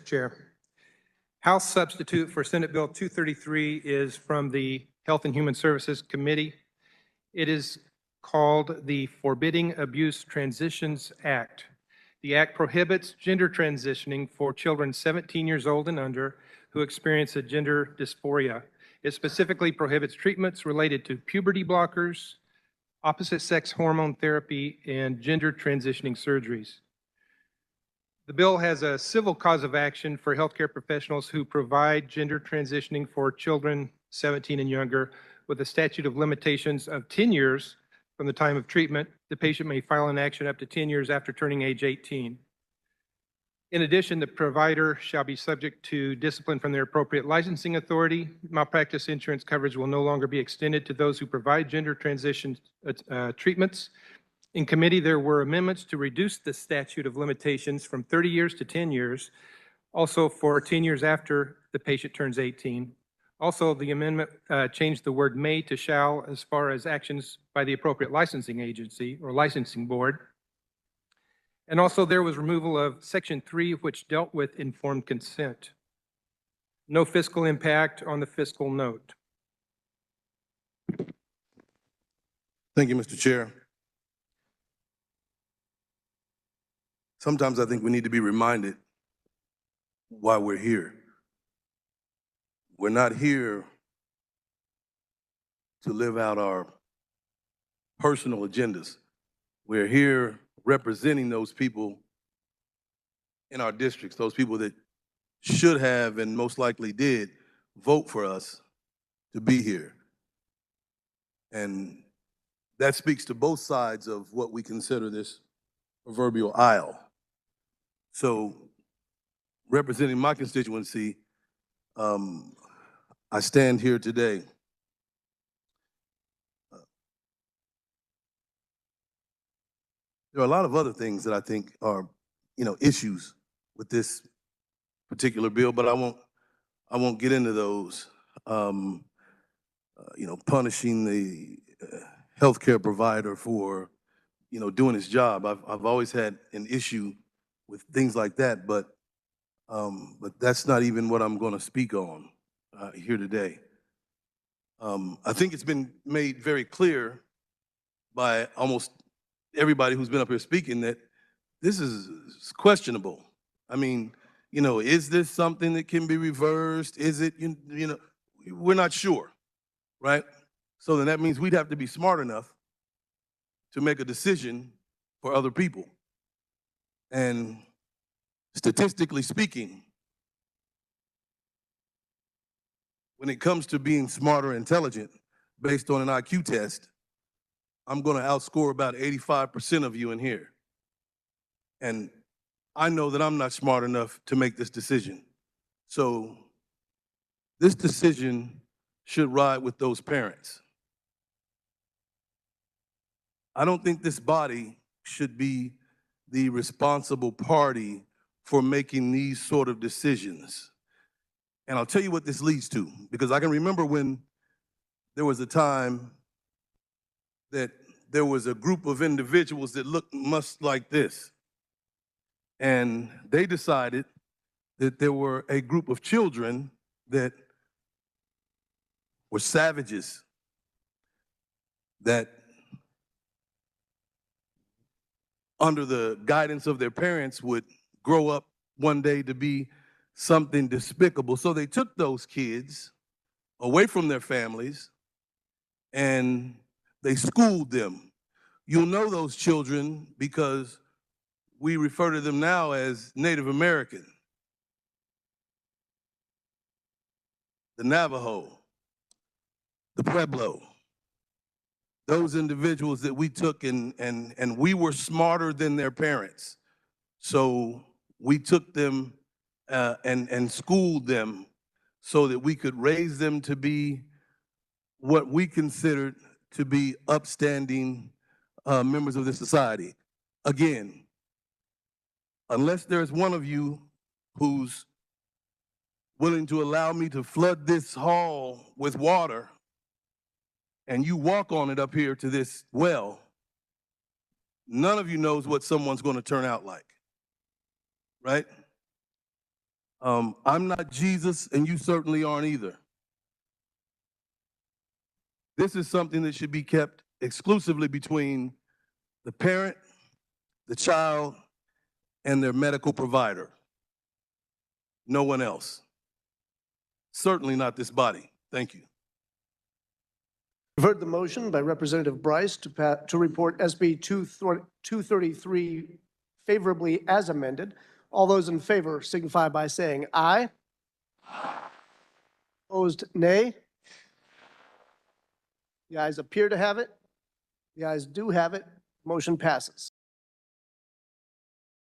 Chair. House substitute for Senate Bill 233 is from the Health and Human Services Committee. It is called the Forbidding Abuse Transitions Act. The act prohibits gender transitioning for children 17 years old and under who experience a gender dysphoria. It specifically prohibits treatments related to puberty blockers, opposite sex hormone therapy, and gender transitioning surgeries. The bill has a civil cause of action for healthcare professionals who provide gender transitioning for children 17 and younger with a statute of limitations of 10 years from the time of treatment. The patient may file an action up to 10 years after turning age 18. In addition, the provider shall be subject to discipline from their appropriate licensing authority. Malpractice insurance coverage will no longer be extended to those who provide gender transition treatments. In committee, there were amendments to reduce the statute of limitations from 30 years to 10 years, also for 10 years after the patient turns 18. Also, the amendment changed the word may to shall as far as actions by the appropriate licensing agency or licensing board. And also there was removal of Section 3, which dealt with informed consent. No fiscal impact on the fiscal note. Thank you, Mr. Chair. Sometimes I think we need to be reminded why we're here. We're not here to live out our personal agendas. We're here representing those people in our districts, those people that should have and most likely did vote for us to be here. And that speaks to both sides of what we consider this proverbial aisle. So, representing my constituency, I stand here today there are a lot of other things that I think are, issues with this particular bill, but I won't get into those. Punishing the healthcare provider for, doing his job. I've always had an issue with things like that, but that's not even what I'm going to speak on here today. I think it's been made very clear by almost everybody who's been up here speaking that this is questionable. I mean, is this something that can be reversed? Is it, we're not sure, right? So then that means we'd have to be smart enough to make a decision for other people. And statistically speaking, when it comes to being smart or intelligent based on an IQ test, I'm going to outscore about 85% of you in here. And I know that I'm not smart enough to make this decision. So this decision should ride with those parents. I don't think this body should be the responsible party for making these sort of decisions. And I'll tell you what this leads to, because I can remember when there was a time that there was a group of individuals that looked much like this. And they decided that there were a group of children that were savages, that under the guidance of their parents would grow up one day to be something despicable. So they took those kids away from their families and they schooled them. You'll know those children because we refer to them now as Native American, the Navajo, the Pueblo. Those individuals that we took and we were smarter than their parents. So we took them and schooled them so that we could raise them to be what we considered to be upstanding members of this society. Again, unless there's one of you who's willing to allow me to flood this hall with water and you walk on it up here to this well, none of you knows what someone's going to turn out like, right? I'm not Jesus, and you certainly aren't either. This is something that should be kept exclusively between the parent, the child, and their medical provider. No one else. Certainly not this body. Thank you. You've heard the motion by Representative Bryce to report SB 233 favorably as amended. All those in favor signify by saying aye. Opposed, nay. The ayes appear to have it. The ayes do have it. Motion passes.